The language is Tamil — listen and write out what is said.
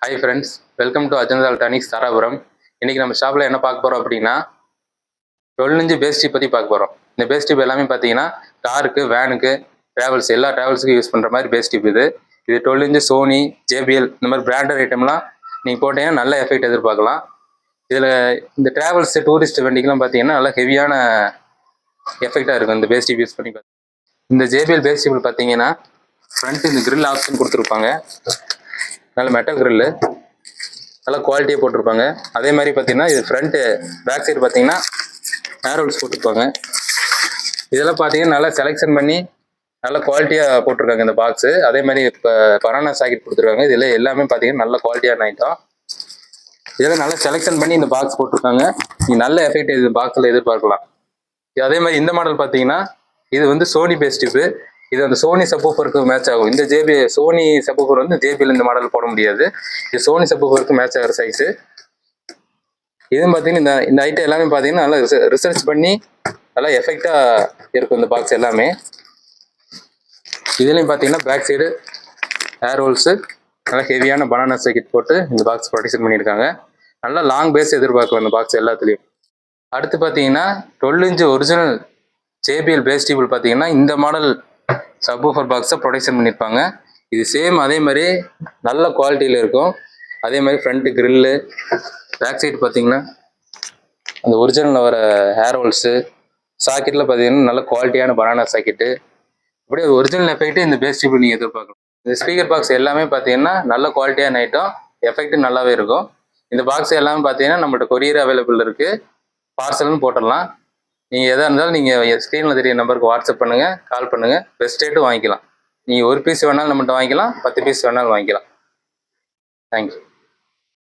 Hi friends, welcome to Ajanta electronics Dharapuram. இன்றைக்கி நம்ம ஷாப்பில் என்ன பார்க்க போகிறோம் அப்படின்னா 12 இன்ச்சு பேஸ் டியூப் பற்றி பார்க்க போகிறோம். இந்த பேஸ் டியூப் எல்லாமே பார்த்தீங்கன்னா காருக்கு, வேனுக்கு, ட்ராவல்ஸ் எல்லா ட்ராவல்ஸுக்கும் யூஸ் பண்ணுற மாதிரி பேஸ் டியூப் இது 12 இன்ச்சு சோனி, ஜேபிஎல் இந்த மாதிரி பிராண்டட் ஐட்டம்லாம் நீங்கள் போட்டீங்கன்னா நல்ல எஃபெக்ட் எதிர்பார்க்கலாம். இதில் இந்த ட்ராவல்ஸு, டூரிஸ்ட் வண்டிக்கெலாம் பார்த்தீங்கன்னா நல்லா ஹெவியான எஃபெக்டாக இருக்கும் இந்த பேஸ் டியூப் யூஸ் பண்ணி. இந்த ஜேபிஎல் பேஸ் டியூப் பார்த்தீங்கன்னா ஃப்ரண்ட் இந்த கிரில் ஆப்ஷன் கொடுத்துருப்பாங்க. நல்ல மெட்டல் கிரில்லு, நல்லா குவாலிட்டியாக போட்டிருப்பாங்க. அதே மாதிரி பார்த்தீங்கன்னா இது ஃப்ரண்ட்டு பேக் சைடு பார்த்தீங்கன்னா ஏர் ஹோல்ஸ் போட்டிருப்பாங்க. இதெல்லாம் பார்த்தீங்கன்னா நல்லா செலெக்ஷன் பண்ணி நல்ல குவாலிட்டியாக போட்டிருக்காங்க இந்த பாக்ஸு. அதே மாதிரி இப்போ பனானா சாக்கெட் கொடுத்துருக்காங்க. இதில் எல்லாமே பார்த்தீங்கன்னா நல்ல குவாலிட்டியான ஐட்டம். இதெல்லாம் நல்லா செலெக்ஷன் பண்ணி இந்த பாக்ஸ் போட்டிருக்காங்க. நீங்கள் நல்ல எஃபெக்ட் இது பாக்ஸில் எதிர்பார்க்கலாம். அதே மாதிரி இந்த மாடல் பார்த்தீங்கன்னா இது வந்து சோனி பேஸ் டியூப்பு. இது அந்த சோனி சப்வூஃபருக்கு மேட்ச் ஆகும். இந்த சோனி சப்வூஃபர் வந்து ஜேபிஎல் இந்த மாடல் போட முடியாது. இது சோனி சப்வூஃபருக்கு மேட்ச் ஆகிற சைஸு. இதுவும் பார்த்தீங்கன்னா இந்த ஐட்டம் எல்லாமே பார்த்தீங்கன்னா நல்லா ரிசர்ச் பண்ணி நல்லா எஃபெக்டாக இருக்கும் இந்த பாக்ஸ் எல்லாமே. இதுலேயும் பார்த்தீங்கன்னா பேக் சைடு ஏர் ஹோல்ஸு, நல்லா ஹெவியான பனானா சாக்கெட் போட்டு இந்த பாக்ஸ் ப்ரொடெக்ஷன் பண்ணியிருக்காங்க. நல்லா லாங் பேஸ் எதிர்பார்க்கலாம் இந்த பாக்ஸ் எல்லாத்துலேயும். அடுத்து பார்த்தீங்கன்னா 12 inch original JBL bass tube பார்த்தீங்கன்னா இந்த மாடல் சப்வூஃபர் பாக்ஸை ப்ரொடெக்ஷன் பண்ணியிருப்பாங்க. இது சேம் அதே மாதிரி நல்ல குவாலிட்டியில் இருக்கும். அதே மாதிரி ஃப்ரண்ட்டு கிரில்லு, பேக் சைடு பார்த்தீங்கன்னா அந்த ஒரிஜினலில் வர ஹேர் ஹோல்ஸு, சாக்கெட்டில் பார்த்தீங்கன்னா நல்ல குவாலிட்டியான பனானா சாக்கெட்டு, அப்படியே ஒரிஜினல் எஃபெக்ட்டு இந்த பேஸ் டியூப் நீங்கள் எதிர்பார்க்கலாம். இந்த ஸ்பீக்கர் பாக்ஸ் எல்லாமே பார்த்தீங்கன்னா நல்ல குவாலிட்டியான ஐட்டம், எஃபெக்ட்டு நல்லாவே இருக்கும். இந்த பாக்ஸ் எல்லாமே பார்த்தீங்கன்னா நம்மள்ட்ட கொரியர் அவைலபிள் இருக்குது. பார்சல்னு போட்டுடலாம். நீங்கள் எதாக இருந்தாலும் நீங்கள் ஸ்க்ரீனில் தெரிய நம்பருக்கு வாட்ஸ்அப் பண்ணுங்கள், கால் பண்ணுங்கள். பெஸ்ட் ரேட்டும் வாங்கிக்கலாம். நீங்கள் ஒரு பீஸ் வேணாலும் நம்மகிட்ட வாங்கிக்கலாம், 10 பீஸ் வேணாலும் வாங்கிக்கலாம். தேங்க்யூ.